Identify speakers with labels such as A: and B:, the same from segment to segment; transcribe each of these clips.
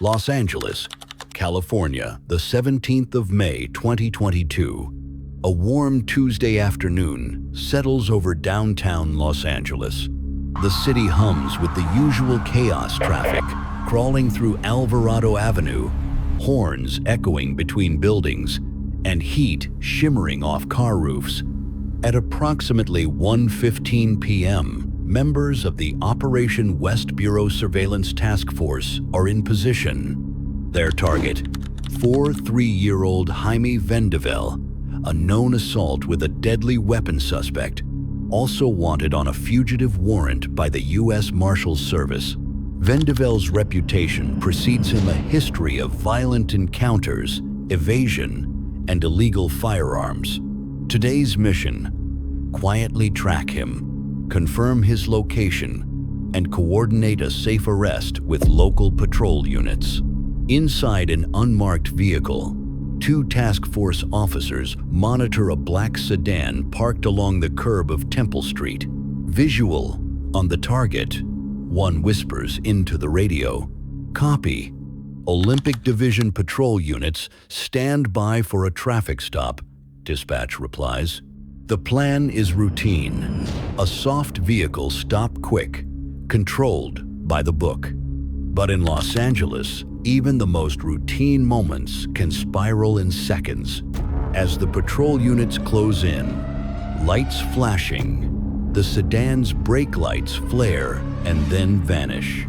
A: Los Angeles, California, the 17th of May, 2022. A warm Tuesday afternoon settles over downtown Los Angeles. The city hums with the usual chaos traffic crawling through Alvarado Avenue, horns echoing between buildings, and heat shimmering off car roofs. At approximately 1:15 p.m., members of the Operation West Bureau Surveillance Task Force are in position. Their target, 43-year-old Jaime Vendivel, a known assault with a deadly weapon suspect, also wanted on a fugitive warrant by the U.S. Marshal Service. Vendivel's reputation precedes him a history of violent encounters, evasion, and illegal firearms. Today's mission: quietly track him, confirm his location, and coordinate a safe arrest with local patrol units. Inside an unmarked vehicle, 2 task force officers monitor a black sedan parked along the curb of Temple Street. Visual on the target, one whispers into the radio, "Copy. Olympic Division patrol units stand by for a traffic stop," dispatch replies. The plan is routine: a soft vehicle stop quick, controlled by the book. But in Los Angeles, even the most routine moments can spiral in seconds. As the patrol units close in, lights flashing, the sedan's brake lights flare and then vanish.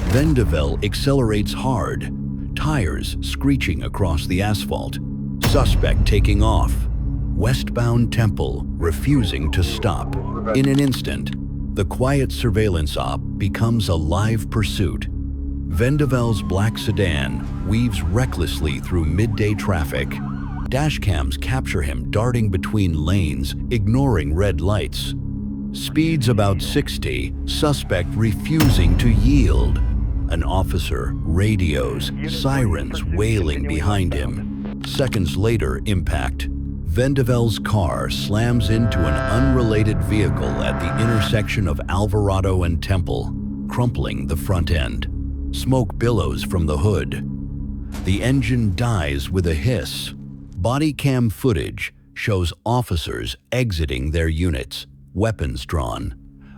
A: Vendivel accelerates hard, tires screeching across the asphalt. Suspect taking off, westbound Temple refusing to stop. In an instant, the quiet surveillance op becomes a live pursuit. Vendivel's black sedan weaves recklessly through midday traffic. Dashcams capture him darting between lanes, ignoring red lights. Speeds about 60, suspect refusing to yield. An officer radios, sirens wailing behind him. Seconds later, impact. Vendivel's car slams into an unrelated vehicle at the intersection of Alvarado and Temple, crumpling the front end. Smoke billows from the hood. The engine dies with a hiss. Body cam footage shows officers exiting their units, weapons drawn,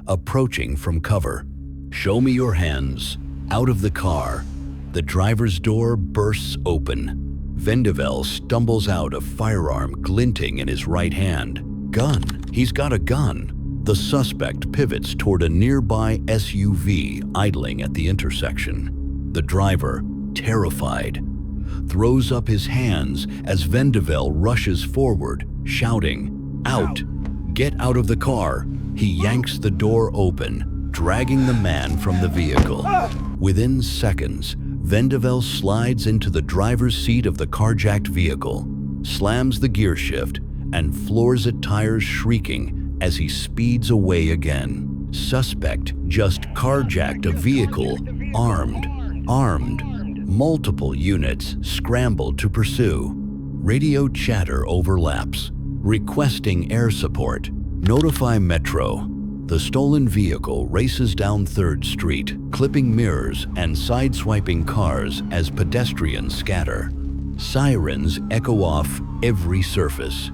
A: approaching from cover. "Show me your hands." Out of the car, the driver's door bursts open. Vendivel stumbles out, a firearm glinting in his right hand. Gun. He's got a gun. The suspect pivots toward a nearby SUV idling at the intersection. The driver, terrified, throws up his hands as Vendivel rushes forward, shouting, "Out! Get out of the car!" He yanks the door open, dragging the man from the vehicle. Within seconds, Vendivel slides into the driver's seat of the carjacked vehicle, slams the gear shift, and floors it, tires shrieking as he speeds away again. Suspect just carjacked a vehicle, armed. Multiple units scramble to pursue. Radio chatter overlaps, requesting air support. Notify Metro. The stolen vehicle races down 3rd Street, clipping mirrors and sideswiping cars as pedestrians scatter. Sirens echo off every surface.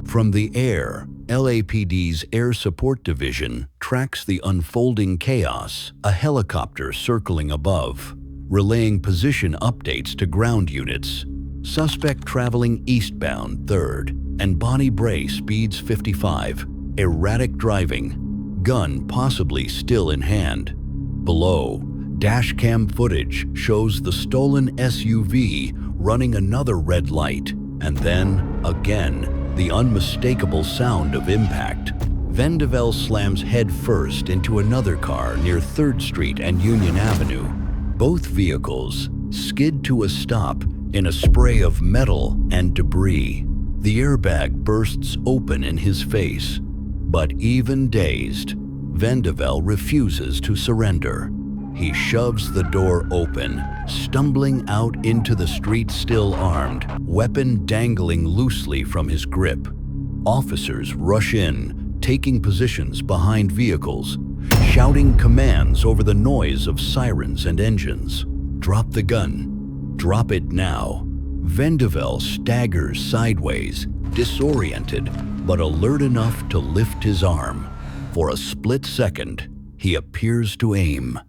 A: From the air, LAPD's Air Support Division tracks the unfolding chaos, a helicopter circling above, relaying position updates to ground units. Suspect traveling eastbound 3rd, and Bonnie-Bray speeds 55, erratic driving, gun possibly still in hand. Below, dashcam footage shows the stolen SUV running another red light, and then, again, the unmistakable sound of impact. Vendivel slams headfirst into another car near 3rd Street and Union Avenue. Both vehicles skid to a stop in a spray of metal and debris. The airbag bursts open in his face, but even dazed, Vendivel refuses to surrender. He shoves the door open, stumbling out into the street still armed, weapon dangling loosely from his grip. Officers rush in, taking positions behind vehicles, shouting commands over the noise of sirens and engines. Drop the gun. Drop it now. Vendivel staggers sideways, disoriented, but alert enough to lift his arm. For a split second, he appears to aim.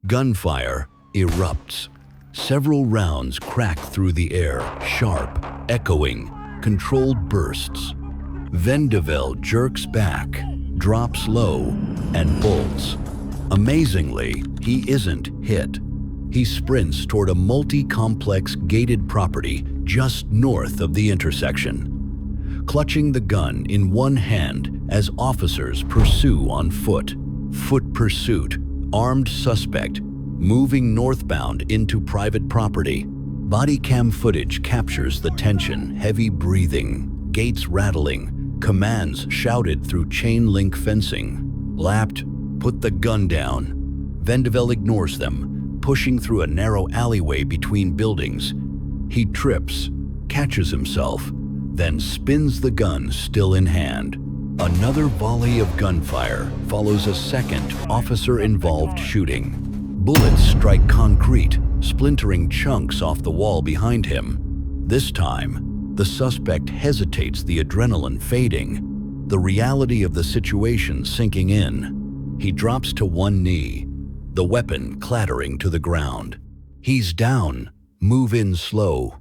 A: Gunfire erupts. Several rounds crack through the air, sharp, echoing, controlled bursts. Vendivel jerks back, drops low, and bolts. Amazingly, he isn't hit. He sprints toward a multi-complex gated property just north of the intersection, clutching the gun in one hand as officers pursue on foot. Foot pursuit, armed suspect, moving northbound into private property. Body cam footage captures the tension, heavy breathing, gates rattling, commands shouted through chain link fencing. Lapped, put the gun down. Vendivel ignores them, pushing through a narrow alleyway between buildings. He trips, catches himself, then spins the gun still in hand. Another volley of gunfire follows a second officer-involved shooting. Bullets strike concrete, splintering chunks off the wall behind him. This time, the suspect hesitates, the adrenaline fading, the reality of the situation sinking in. He drops to one knee, the weapon clattering to the ground. He's down, move in slow.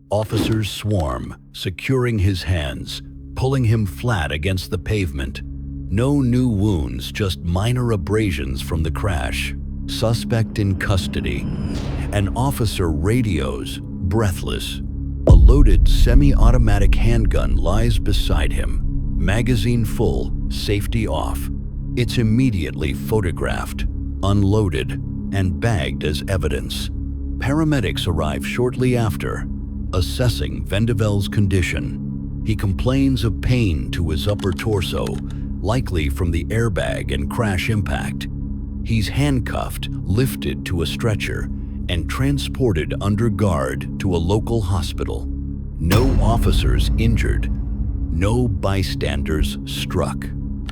A: Officers swarm, securing his hands, pulling him flat against the pavement. No new wounds, just minor abrasions from the crash. Suspect in custody. An officer radios, breathless. A loaded semi-automatic handgun lies beside him, magazine full, safety off. It's immediately photographed, unloaded, and bagged as evidence. Paramedics arrive shortly after, assessing Vendivel's condition. He complains of pain to his upper torso, likely from the airbag and crash impact. He's handcuffed, lifted to a stretcher, and transported under guard to a local hospital. No officers injured, no bystanders struck.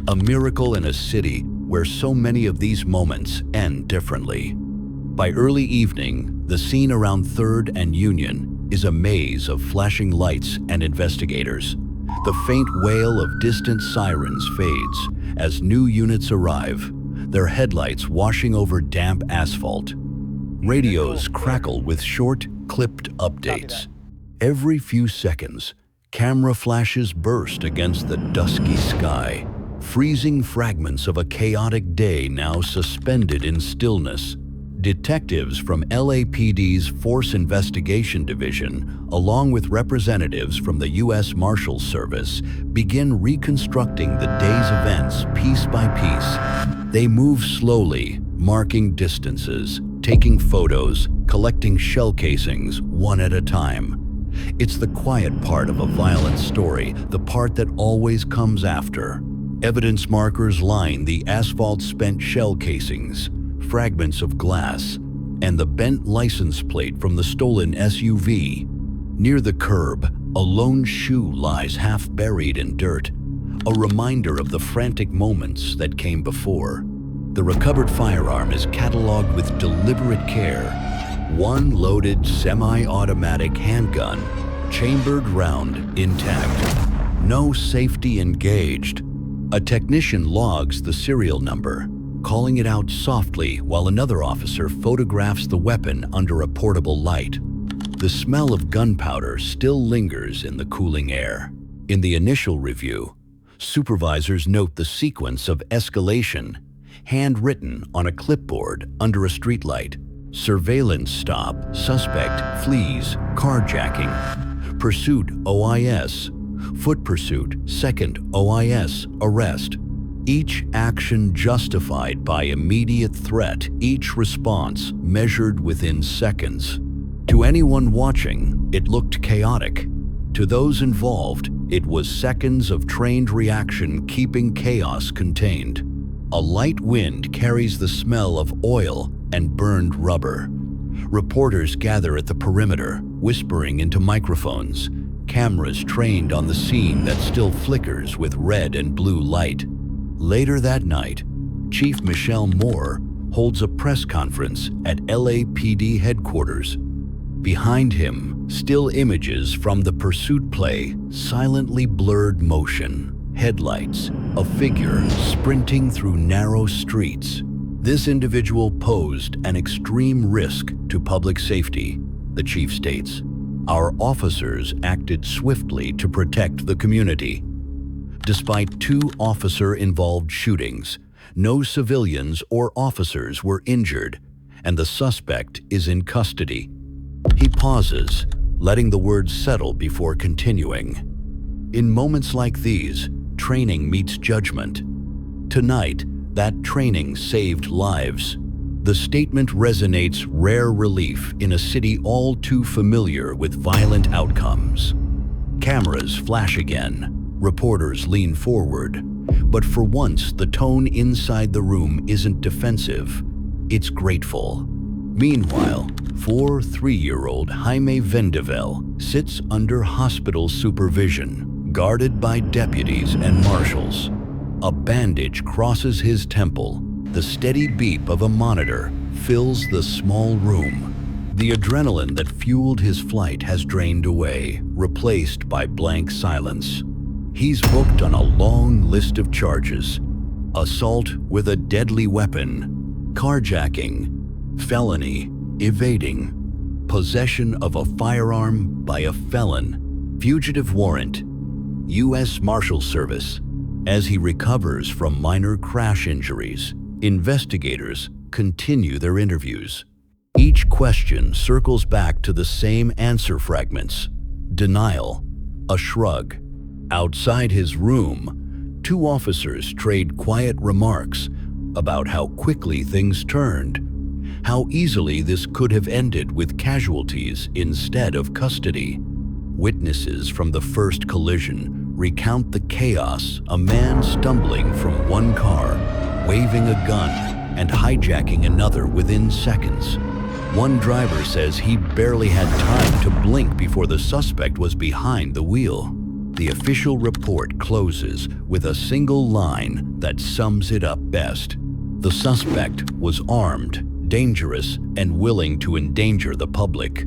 A: A miracle in a city where so many of these moments end differently. By early evening, the scene around 3rd and Union is a maze of flashing lights and investigators. The faint wail of distant sirens fades as new units arrive, their headlights washing over damp asphalt. Radios crackle with short, clipped updates. Every few seconds, camera flashes burst against the dusky sky, freezing fragments of a chaotic day now suspended in stillness. Detectives from LAPD's Force Investigation Division, along with representatives from the U.S. Marshal Service, begin reconstructing the day's events piece by piece. They move slowly, marking distances, taking photos, collecting shell casings one at a time. It's the quiet part of a violent story, the part that always comes after. Evidence markers line the asphalt spent shell casings, fragments of glass, and the bent license plate from the stolen SUV. Near the curb, a lone shoe lies half buried in dirt, a reminder of the frantic moments that came before. The recovered firearm is cataloged with deliberate care. One loaded semi-automatic handgun, chambered round intact. No safety engaged. A technician logs the serial number, calling it out softly while another officer photographs the weapon under a portable light. The smell of gunpowder still lingers in the cooling air. In the initial review, supervisors note the sequence of escalation, handwritten on a clipboard under a streetlight. Surveillance stop, suspect flees, carjacking. Pursuit, OIS. Foot pursuit, second OIS, arrest. Each action justified by immediate threat, each response measured within seconds. To anyone watching, it looked chaotic. To those involved, it was seconds of trained reaction keeping chaos contained. A light wind carries the smell of oil and burned rubber. Reporters gather at the perimeter, whispering into microphones. cameras trained on the scene that still flickers with red and blue light. Later that night, Chief Michelle Moore holds a press conference at LAPD headquarters. Behind him, still images from the pursuit play, silently blurred motion, headlights, a figure sprinting through narrow streets. This individual posed an extreme risk to public safety, the chief states. Our officers acted swiftly to protect the community. Despite 2 officer-involved shootings, no civilians or officers were injured, and the suspect is in custody. He pauses, letting the words settle before continuing. In moments like these, training meets judgment. Tonight, that training saved lives. The statement resonates rare relief in a city all too familiar with violent outcomes. Cameras flash again. Reporters lean forward. But for once, the tone inside the room isn't defensive. It's grateful. Meanwhile, 3-year-old Jaime Vendivel sits under hospital supervision, guarded by deputies and marshals. A bandage crosses his temple. The steady beep of a monitor fills the small room. The adrenaline that fueled his flight has drained away, replaced by blank silence. He's booked on a long list of charges: assault with a deadly weapon, carjacking, felony, evading, possession of a firearm by a felon, fugitive warrant, U.S. Marshal Service. As he recovers from minor crash injuries, investigators continue their interviews. Each question circles back to the same answer fragments: denial, a shrug. Outside his room, 2 officers trade quiet remarks about how quickly things turned, how easily this could have ended with casualties instead of custody. Witnesses from the first collision recount the chaos: a man stumbling from one car, waving a gun, and hijacking another within seconds. One driver says he barely had time to blink before the suspect was behind the wheel. The official report closes with a single line that sums it up best. The suspect was armed, dangerous, and willing to endanger the public.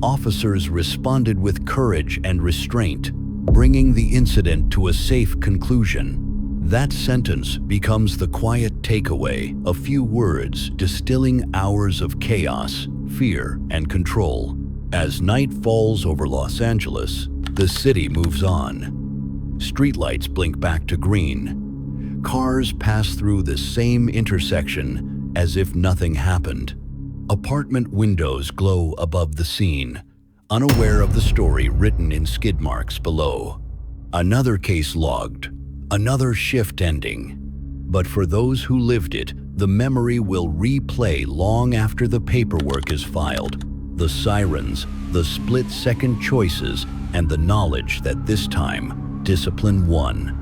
A: Officers responded with courage and restraint, bringing the incident to a safe conclusion. That sentence becomes the quiet takeaway, a few words distilling hours of chaos, fear, and control. As night falls over Los Angeles, the city moves on. Streetlights blink back to green. Cars pass through the same intersection as if nothing happened. Apartment windows glow above the scene, unaware of the story written in skid marks below. Another case logged, another shift ending. But for those who lived it, the memory will replay long after the paperwork is filed. The sirens, the split-second choices, and the knowledge that this time, discipline won.